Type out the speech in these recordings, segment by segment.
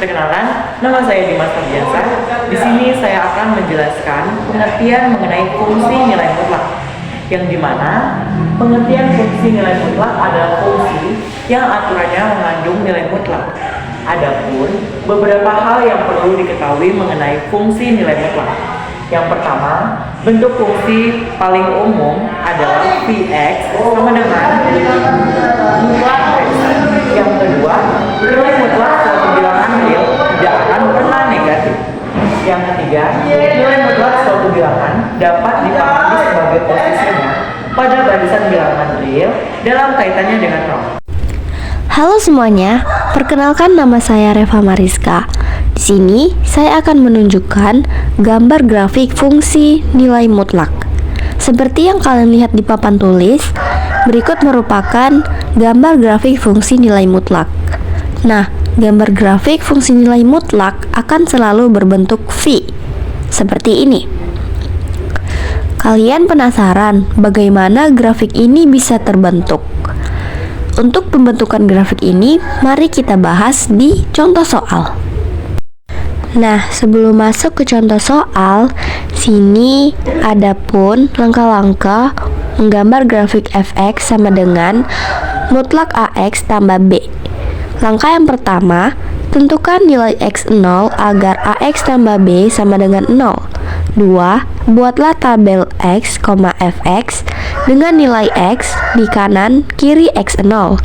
Perkenalkan, nama saya Dimas Tarbiasa. Di sini saya akan menjelaskan pengertian mengenai fungsi nilai mutlak, yang dimana pengertian fungsi nilai mutlak adalah fungsi yang aturannya mengandung nilai mutlak. Adapun beberapa hal yang perlu diketahui mengenai fungsi nilai mutlak. Yang pertama, bentuk fungsi paling umum adalah Vx sama dengan mutlak X. Yang kedua, nilai mutlak suatu bilangan real tidak akan pernah negatif. Yang ketiga, nilai mutlak suatu bilangan dapat dipahami sebagai posisinya pada barisan bilangan real dalam kaitannya dengan nol. Halo semuanya, perkenalkan nama saya Reva Mariska. Di sini saya akan menunjukkan gambar grafik fungsi nilai mutlak. Seperti yang kalian lihat di papan tulis, berikut merupakan gambar grafik fungsi nilai mutlak. Nah, gambar grafik fungsi nilai mutlak akan selalu berbentuk V, seperti ini. Kalian penasaran bagaimana grafik ini bisa terbentuk? Untuk pembentukan grafik ini, mari kita bahas di contoh soal. Nah, sebelum masuk ke contoh soal, sini ada pun langkah-langkah menggambar grafik fx sama dengan mutlak ax tambah b. Langkah yang pertama, tentukan nilai x0 agar ax tambah b sama dengan 0. 2. Buatlah tabel x, fx dengan nilai x di kanan kiri x0.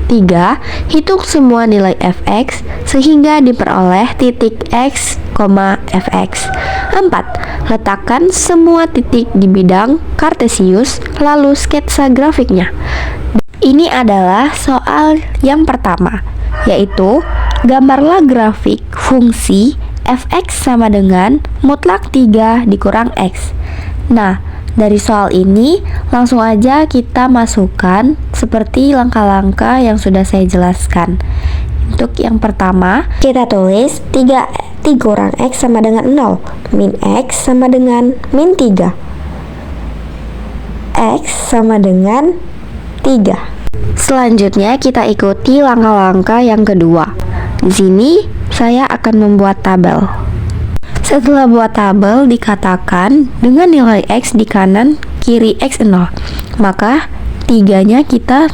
3. Hitung semua nilai fx sehingga diperoleh titik x, fx. 4. Letakkan semua titik di bidang kartesius lalu sketsa grafiknya. Ini adalah soal yang pertama, yaitu gambarlah grafik fungsi fx sama dengan mutlak 3 dikurang x. Nah, dari soal ini langsung aja kita masukkan seperti langkah-langkah yang sudah saya jelaskan. Untuk yang pertama, kita tulis 3 dikurang x sama dengan 0, min x sama dengan min 3, x sama dengan 3. Selanjutnya kita ikuti langkah-langkah yang kedua. Di sini saya akan membuat tabel. Setelah buat tabel, dikatakan dengan nilai x di kanan kiri x0, maka 3-nya kita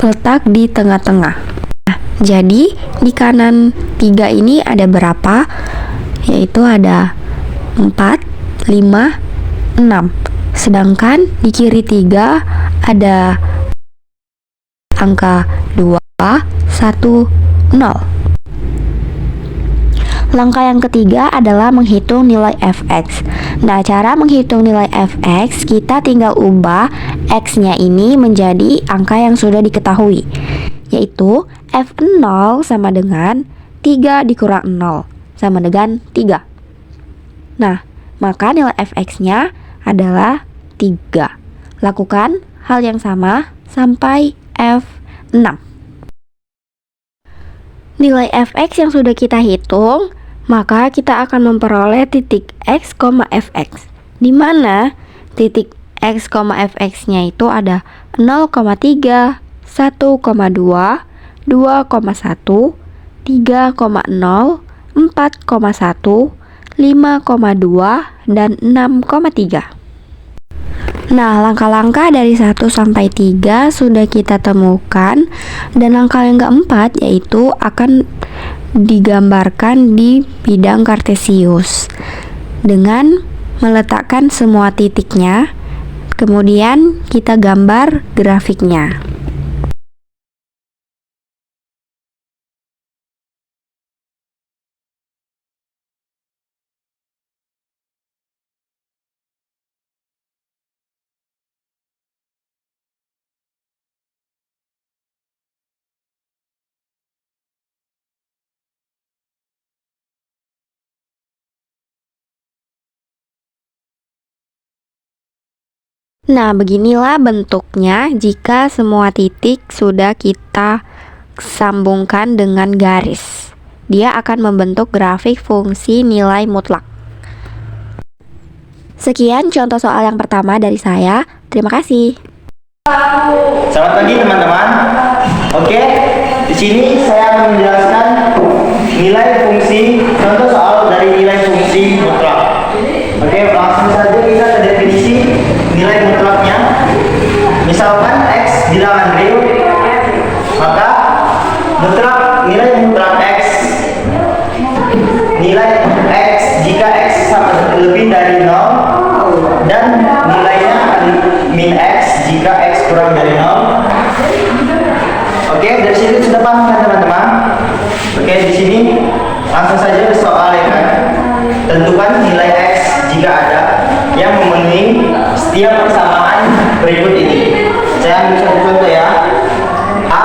letak di tengah-tengah. Nah, jadi di kanan 3 ini ada berapa? Yaitu ada 4, 5, 6. Sedangkan di kiri 3 ada angka 2, 1, 0. Langkah yang ketiga adalah menghitung nilai fx. Nah, cara menghitung nilai fx, kita tinggal ubah x-nya ini menjadi angka yang sudah diketahui, yaitu f0 sama dengan 3 dikurang 0 sama dengan 3. Nah, maka nilai fx-nya adalah 3. Lakukan hal yang sama sampai f6. Nilai fx yang sudah kita hitung, maka kita akan memperoleh titik x, fx, di mana titik x, fx-nya itu ada 0,3, 1,2, 2,1, 3,0, 4,1, 5,2, dan 6,3. Nah, langkah-langkah dari 1 sampai 3 sudah kita temukan, dan langkah yang keempat yaitu akan digambarkan di bidang kartesius dengan meletakkan semua titiknya, kemudian kita gambar grafiknya. Nah, beginilah bentuknya jika semua titik sudah kita sambungkan dengan garis. Dia akan membentuk grafik fungsi nilai mutlak. Sekian contoh soal yang pertama dari saya. Terima kasih. Selamat pagi teman-teman. Oke, di sini saya akan menjelaskan nilai fungsi, contoh soal dari nilai fungsi mutlak. Oke, langsung saja kita ke definisi nilai mutlaknya. Misalkan X bilangan real, maka nilai mutlak X, nilai X jika X sama lebih dari 0, dan nilainya min X jika X kurang dari 0. Oke, dari sini sudah paham kan teman-teman? Oke, di sini langsung saja ke soal ya kan. Tentukan nilai X jika ada yang memenuhi setiap persamaan berikut ini. Saya ambil satu contoh ya. A,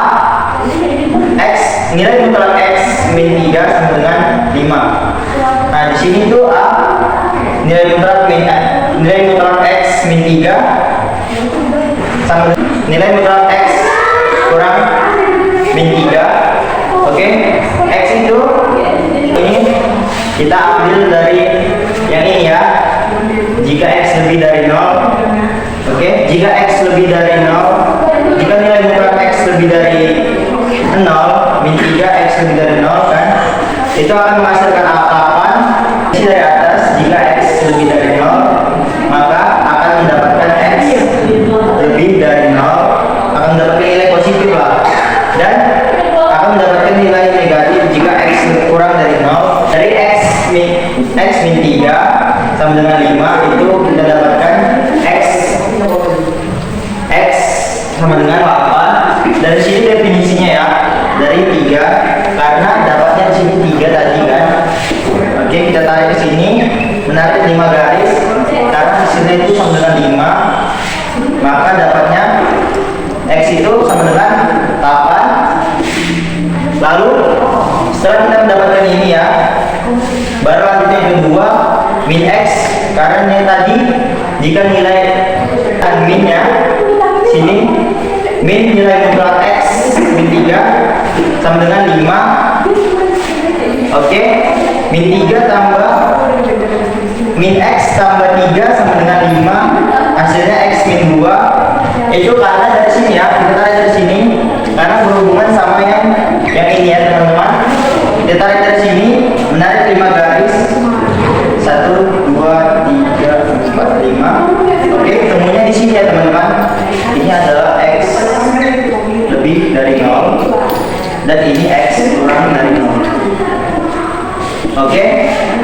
X, nilai mutlak X min 3 sama dengan 5. Nah, di sini tuh A, nilai mutlak X min 3 sama nilai mutlak X kurang min 3. Oke, X itu ini kita ambil dari yang ini ya. Jika X lebih dari 0, oke, jika X lebih dari 0, jika nilai mutlak X lebih dari 0, min 3 X lebih dari 0 kan, itu akan menghasilkan apa-apaan dari atas. Jika X lebih dari 0, maka akan mendapatkan X lebih dari 0, akan mendapatkan nilai positif lah, dan akan mendapatkan nilai negatif jika X kurang dari 0. Dari X min 3 sama dengan 5 itu kita dapatkan X sama dengan 8. Dari sini definisinya ya, dari 3 karena dapatnya di sini 3 tadi kan. Oke, kita tarik ke sini, menarik 5 garis karena hasilnya itu sama dengan 5, maka dapatnya X itu sama dengan 8. Lalu setelah kita mendapatkan ini ya, baru lanjut yang kedua, min X, karena yang tadi jika nilai minnya sini min nilai mutlak X min 3 sama dengan 5. Oke, min 3 tambah min X tambah 3 sama dengan 5, hasilnya X min 2. Itu karena dari sini ya, kita tarik dari sini karena berhubungan sama yang ini ya teman-teman. Kita tarik dari sini, menarik 5 garis, 1, 2, 3, 4, 5. Oke, temunya di sini ya teman-teman. Ini adalah X lebih dari 0 dan ini X kurang dari 0. Oke,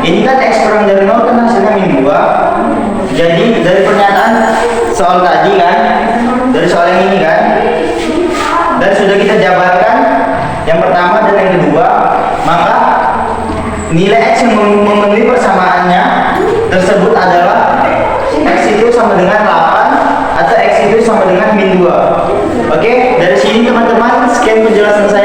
ini kan X kurang dari 0 kan hasilnya min 2. Jadi dari pernyataan soal tadi kan, dari soal yang ini kan, dan sudah kita jabarkan yang pertama dan yang kedua, maka nilai X yang memenuhi persamaannya tersebut adalah X itu sama dengan 8 atau X itu sama dengan min 2. Oke, dari sini teman-teman, sekian penjelasan saya.